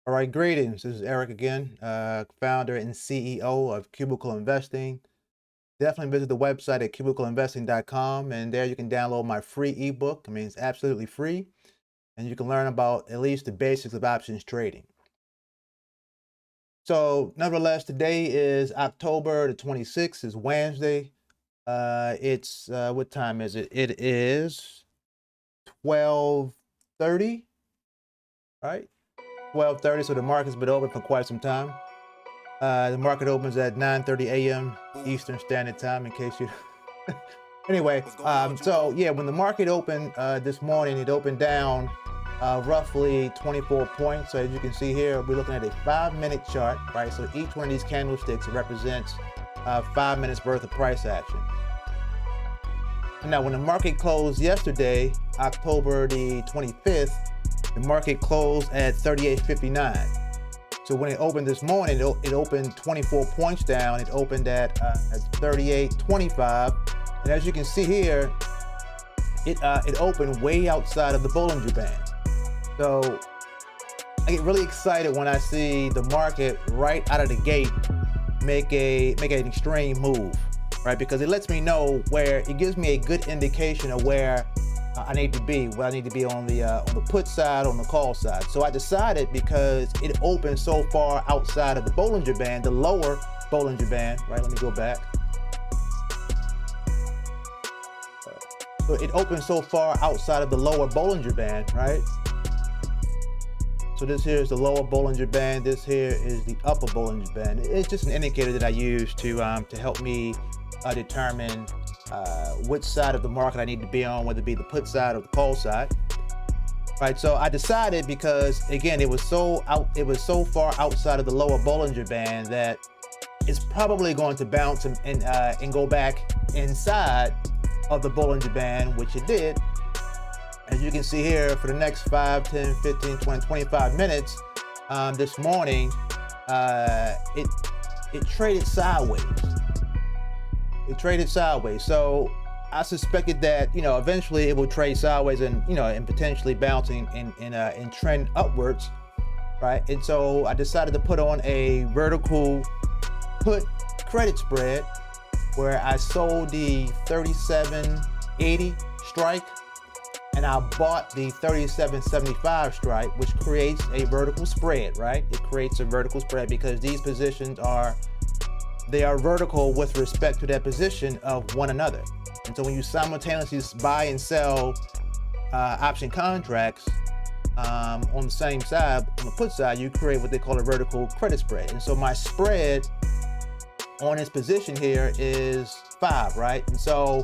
All right, greetings. This is Eric again, founder and CEO of Cubicle Investing. Definitely visit the website at cubicleinvesting.com, and there you can download my free ebook. I mean, it's absolutely free, and you can learn about at least the basics of options trading. So, nevertheless, today is October the 26th, is Wednesday. It's what time is it? It is 12:30, right? 12:30. So the market's been open for quite some time. The market opens at 9:30 a.m. Eastern Standard Time, in case you. Anyway, so yeah, when the market opened this morning, it opened down roughly 24 points. So as you can see here, we're looking at a 5-minute chart, right? So each one of these candlesticks represents 5 minutes worth of price action. Now, when the market closed yesterday, October the 25th, the market closed at 38.59. So when it opened this morning, it opened 24 points down. It opened at 38.25, and as you can see here, it opened way outside of the Bollinger Band. So I get really excited when I see the market right out of the gate make an extreme move, right? Because it lets me know where it gives me a good indication of where I need to be. Well, I need to be on the put side, on the call side. So I decided, because it opened so far outside of the Bollinger Band, the lower Bollinger Band, right? Let me go back. So it opened so far outside of the lower Bollinger Band, right? So this here is the lower Bollinger Band. This here is the upper Bollinger Band. It's just an indicator that I use to help me determine which side of the market I need to be on, whether it be the put side or the call side. Right. So I decided, because again, it was so far outside of the lower Bollinger Band that it's probably going to bounce and go back inside of the Bollinger Band, which it did. As you can see here, for the next 5, 10, 15, 20, 25 minutes this morning, it traded sideways. It traded sideways. So I suspected that, eventually it will trade sideways and, and potentially bouncing and trend upwards, right? And so I decided to put on a vertical put credit spread where I sold the 37.80 strike and I bought the 37.75 strike, which creates a vertical spread, right? It creates a vertical spread because these positions are vertical with respect to their position of one another. And so when you simultaneously buy and sell option contracts on the same side, on the put side, you create what they call a vertical credit spread. And so my spread on this position here is 5, right? And so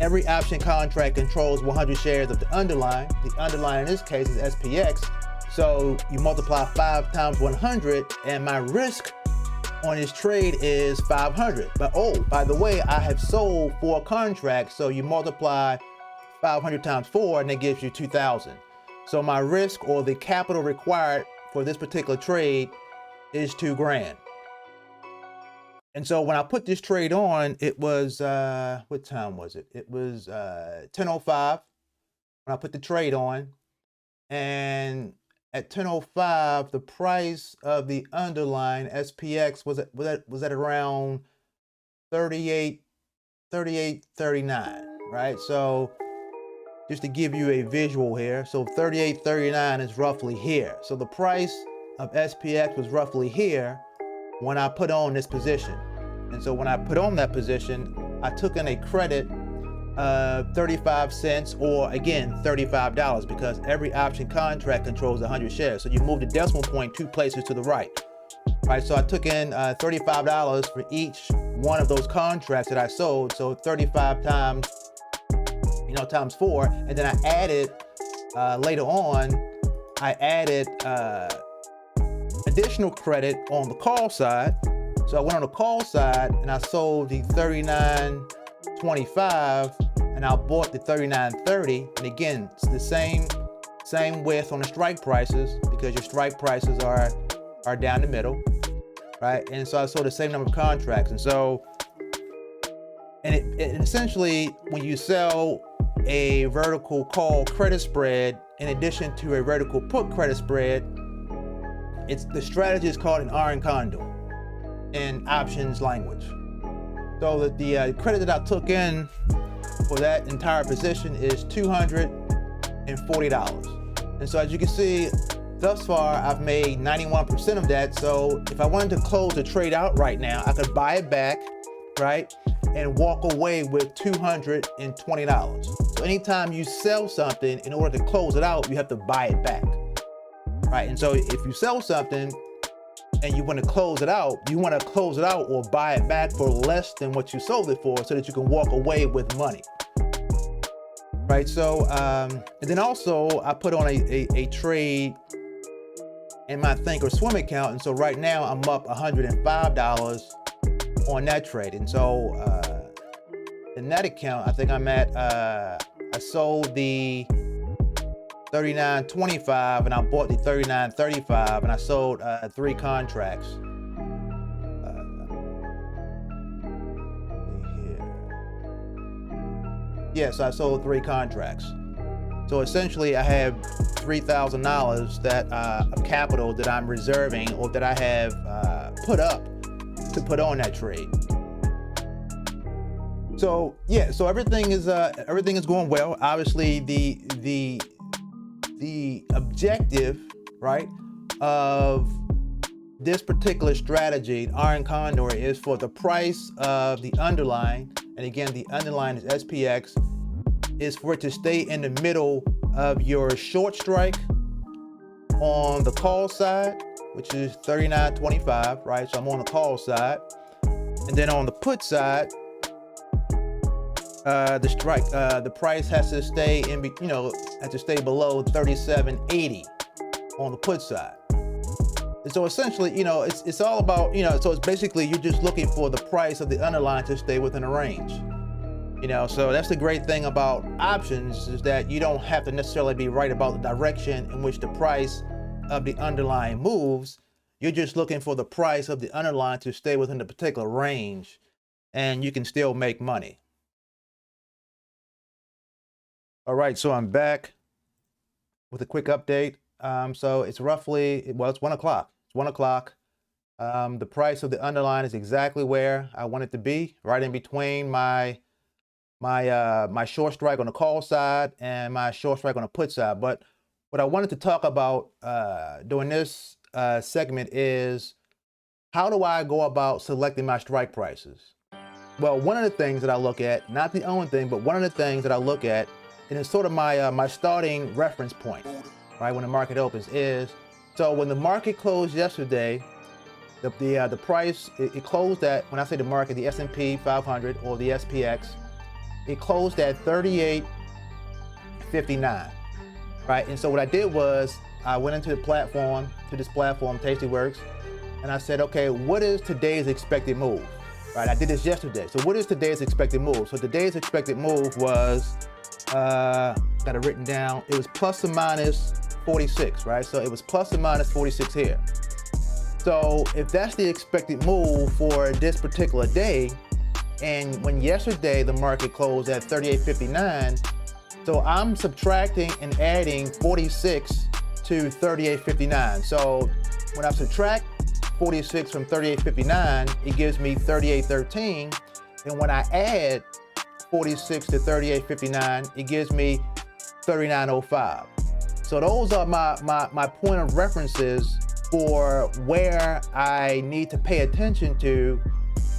every option contract controls 100 shares of the underlying. The underlying in this case is SPX. So you multiply 5 times 100, and my risk on this trade is 500. But oh, by the way, I have sold 4 contracts, so you multiply 500 times 4, and that gives you 2,000. So my risk, or the capital required for this particular trade, is $2,000. And so when I put this trade on, it was what time was it? It was 10:05 when I put the trade on, and at 10:05, the price of the underlying SPX was at around 38.39, right? So just to give you a visual here, so 38.39 is roughly here. So the price of SPX was roughly here when I put on this position. And so when I put on that position, I took in a credit of 35 cents, or again, $35, because every option contract controls 100 shares. So you move the decimal point 2 places to the right. Right, so I took in $35 for each one of those contracts that I sold. So 35 times, times 4, and then I added later on, I added additional credit on the call side. So I went on the call side and I sold the 39.25, and I bought the 39.30. And again, it's the same width on the strike prices, because your strike prices are down the middle, right? And so I sold the same number of contracts. And so, and essentially, when you sell a vertical call credit spread in addition to a vertical put credit spread, the strategy is called an iron condor in options language. So the credit that I took in for that entire position is $240. And so as you can see, thus far I've made 91% of that. So if I wanted to close the trade out right now, I could buy it back, right, and walk away with $220. So anytime you sell something, in order to close it out, you have to buy it back, right? And so if you sell something and you want to close it out, you want to close it out or buy it back for less than what you sold it for, so that you can walk away with money, right? So and then also I put on a trade in my Think or Swim account, and so right now I'm up $105 on that trade. And so in that account, I think I'm at I sold the 39.25 and I bought the 39.35, and I sold 3 contracts. Yes, I sold 3 contracts. So essentially I have $3,000 that of capital that I'm reserving, or that I have put up to put on that trade. So yeah, so everything is going well. Obviously the objective, right, of this particular strategy, iron condor, is for the price of the underlying, and again the underlying is SPX, is for it to stay in the middle of your short strike on the call side, which is 39.25, right? So I'm on the call side, and then on the put side, the price has to stay has to stay below 37.80 on the put side. And so essentially, it's all about, so it's basically you're just looking for the price of the underlying to stay within a range. So that's the great thing about options, is that you don't have to necessarily be right about the direction in which the price of the underlying moves. You're just looking for the price of the underlying to stay within the particular range, and you can still make money. All right, so I'm back with a quick update. So it's roughly, it's 1 o'clock. It's 1 o'clock. The price of the underlying is exactly where I want it to be, right in between my short strike on the call side and my short strike on the put side. But what I wanted to talk about during this segment is, how do I go about selecting my strike prices? Well, one of the things that I look at, not the only thing, but one of the things that I look at, and it's sort of my starting reference point, right, when the market opens, is, so when the market closed yesterday, the price, it closed at, when I say the market, the S&P 500 or the SPX, it closed at 38.59, right? And so what I did was I went into this platform, Tastyworks, and I said, okay, what is today's expected move, right? I did this yesterday. So what is today's expected move? So today's expected move was, got it written down, it was plus or minus 46, right? So it was plus or minus 46 here. So if that's the expected move for this particular day, and when yesterday the market closed at 38.59, so I'm subtracting and adding 46 to 38.59. So when I subtract 46 from 38.59, it gives me 38.13. And when I add 46 to 38.59, it gives me 39.05. So those are my point of references for where I need to pay attention to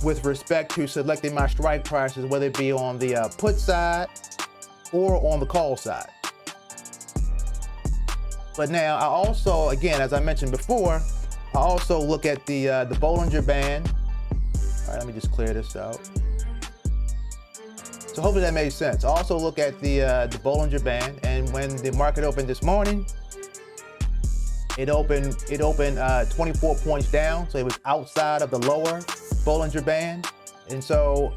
with respect to selecting my strike prices, whether it be on the put side or on the call side. But now I also, again, as I mentioned before, I also look at the Bollinger Band. All right, let me just clear this out. So hopefully that made sense. I also look at the Bollinger Band, and when the market opened this morning, it opened 24 points down, so it was outside of the lower Bollinger Band. And so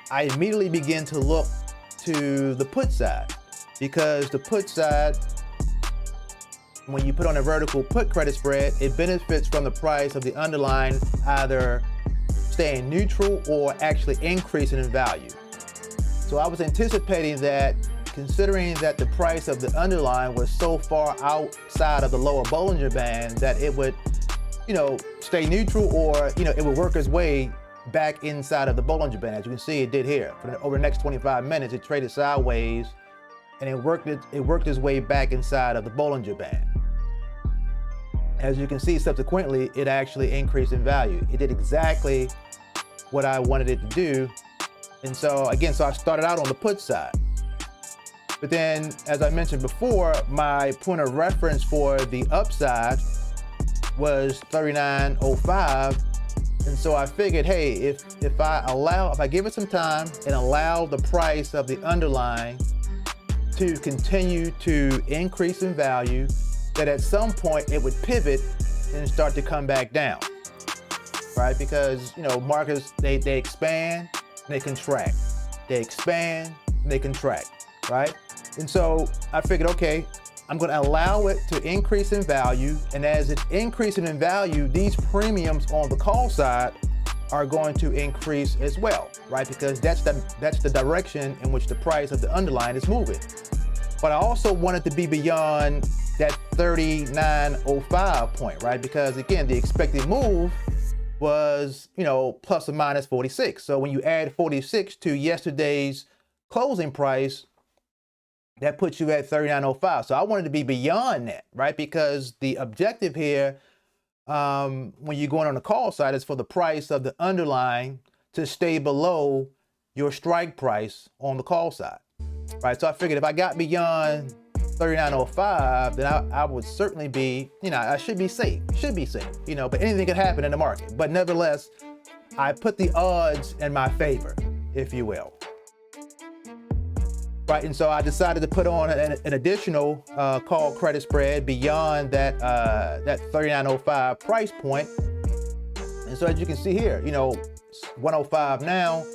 I immediately begin to look to the put side, because the put side, when you put on a vertical put credit spread, it benefits from the price of the underlying either staying neutral or actually increasing in value. So I was anticipating that, considering that the price of the underlying was so far outside of the lower Bollinger Band, that it would stay neutral, or, it would work its way back inside of the Bollinger Band. As you can see, it did here. Over the next 25 minutes, it traded sideways, and it worked its way back inside of the Bollinger Band. As you can see, subsequently, it actually increased in value. It did exactly what I wanted it to do. And so again, I started out on the put side. But then, as I mentioned before, my point of reference for the upside was 39.05. And so I figured, hey, if I give it some time and allow the price of the underlying to continue to increase in value, that at some point it would pivot and start to come back down, right? Because, markets, they expand, and they contract. They expand, and they contract, right? And so I figured, okay, I'm going to allow it to increase in value. And as it's increasing in value, these premiums on the call side are going to increase as well, right? Because that's the direction in which the price of the underlying is moving. But I also wanted to be beyond that 39.05 point, right? Because again, the expected move was, plus or minus 46. So when you add 46 to yesterday's closing price, that puts you at 39.05. So I wanted to be beyond that, right? Because the objective here, when you're going on the call side, is for the price of the underlying to stay below your strike price on the call side, right? So I figured if I got beyond 39.05, then I would certainly be, I should be safe, but anything could happen in the market. But nevertheless, I put the odds in my favor, if you will. Right, and so I decided to put on an additional call credit spread beyond that 39.05 price point. And so as you can see here, 105 now.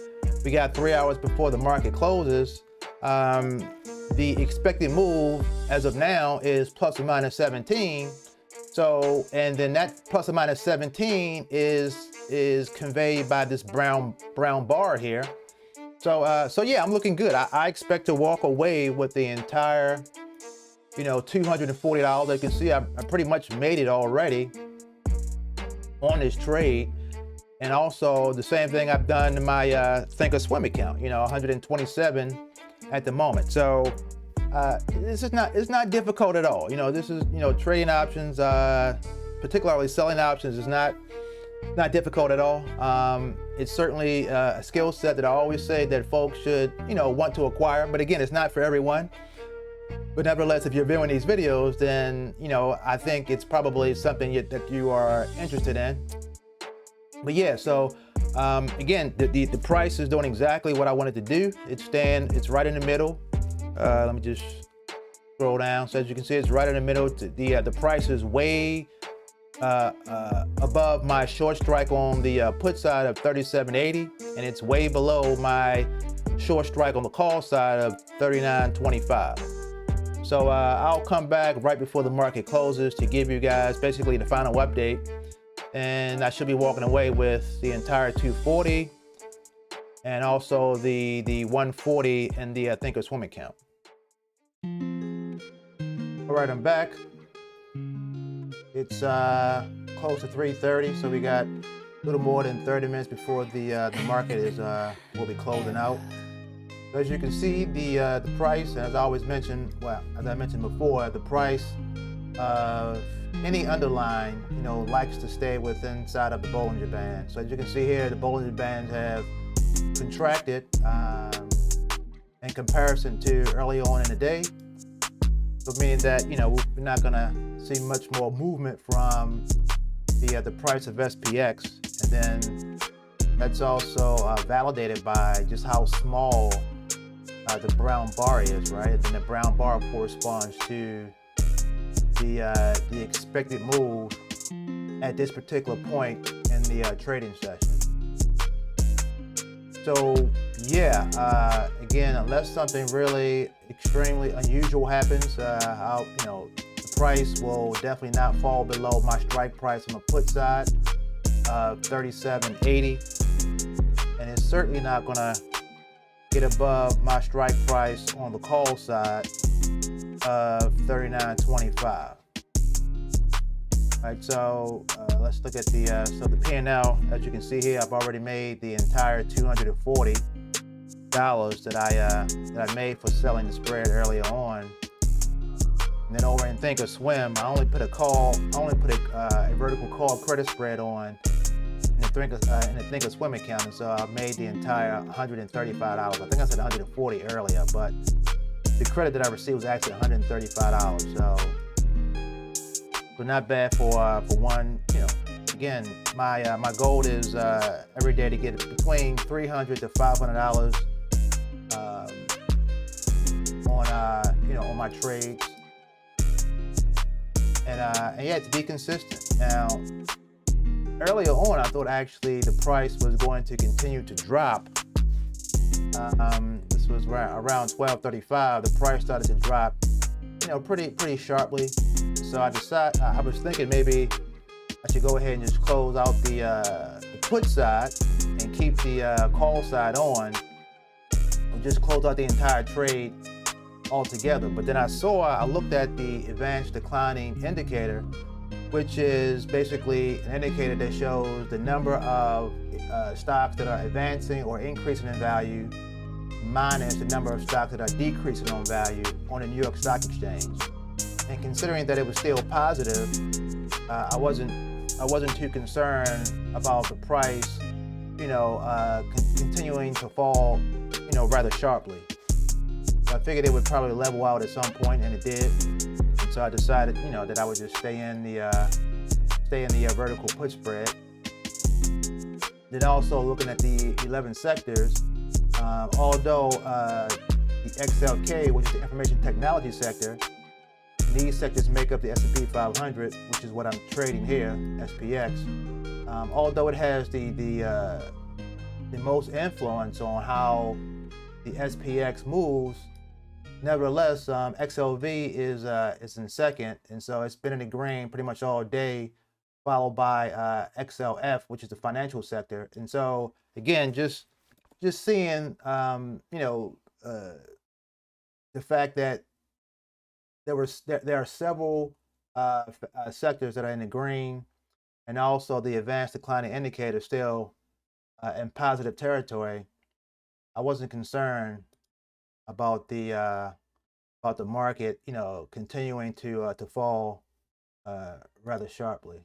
We got 3 hours before the market closes. The expected move as of now is plus or minus 17. So, and then that plus or minus 17 is conveyed by this brown bar here. So yeah, I'm looking good. I expect to walk away with the entire, $240. As you can see, I pretty much made it already on this trade. And also the same thing I've done in my Thinkorswim account, 127 at the moment. So it's not difficult at all. This is, trading options, particularly selling options, is not difficult at all. It's certainly a skill set that I always say that folks should, want to acquire. But again, it's not for everyone. But nevertheless, if you're viewing these videos, then, I think it's probably something that you are interested in. But yeah, so again, the price is doing exactly what I wanted to do. It's right in the middle. Let me just scroll down. So as you can see, it's right in the middle. The price is way above my short strike on the put side of 37.80, and it's way below my short strike on the call side of 39.25. So I'll come back right before the market closes to give you guys basically the final update, and I should be walking away with the entire 240 and also the 140 in the Thinkorswim account. All right, I'm back. It's close to 3:30, so we got a little more than 30 minutes before the market will be closing out. So as you can see, the price, as I always mention, as I mentioned before, the price of any underlying, likes to stay inside of the Bollinger Band. So as you can see here, the Bollinger Bands have contracted in comparison to early on in the day. So meaning that, we're not gonna see much more movement from the price of SPX, and then that's also validated by just how small the brown bar is, right? And then the brown bar corresponds to the expected move at this particular point in the trading session. So yeah, again, unless something really extremely unusual happens, the price will definitely not fall below my strike price on the put side of 37.80, and it's certainly not gonna get above my strike price on the call side of 39.25. Right, so let's look at the the P&L. As you can see here, I've already made the entire $240 that I made for selling the spread earlier on. And then over in Thinkorswim, I only put a vertical call credit spread on in the Thinkorswim account, and so I made the entire $135. I think I said 140 earlier, but the credit that I received was actually $135. So not bad for one. Again, my goal is every day to get between $300 to $500 on my trades, and yeah, to be consistent. Now, earlier on, I thought actually the price was going to continue to drop. This was around $12.35. The price started to drop, pretty sharply. So I was thinking maybe I should go ahead and just close out the put side and keep the call side on, or just close out the entire trade altogether. But then I looked at the advanced declining indicator, which is basically an indicator that shows the number of stocks that are advancing or increasing in value minus the number of stocks that are decreasing on value on the New York Stock Exchange. And considering that it was still positive, I wasn't too concerned about the price, continuing to fall, rather sharply. I figured it would probably level out at some point, and it did. And so I decided, that I would just stay in the vertical put spread. Then also looking at the 11 sectors, although the XLK, which is the information technology sector, these sectors make up the S&P 500, which is what I'm trading here, SPX. Although it has the most influence on how the SPX moves, nevertheless, XLV is in second, and so it's been in the green pretty much all day, followed by XLF, which is the financial sector. And so again, just seeing the fact that there are several sectors that are in the green, and also the advanced declining indicator still in positive territory. I wasn't concerned about the market, continuing to fall rather sharply.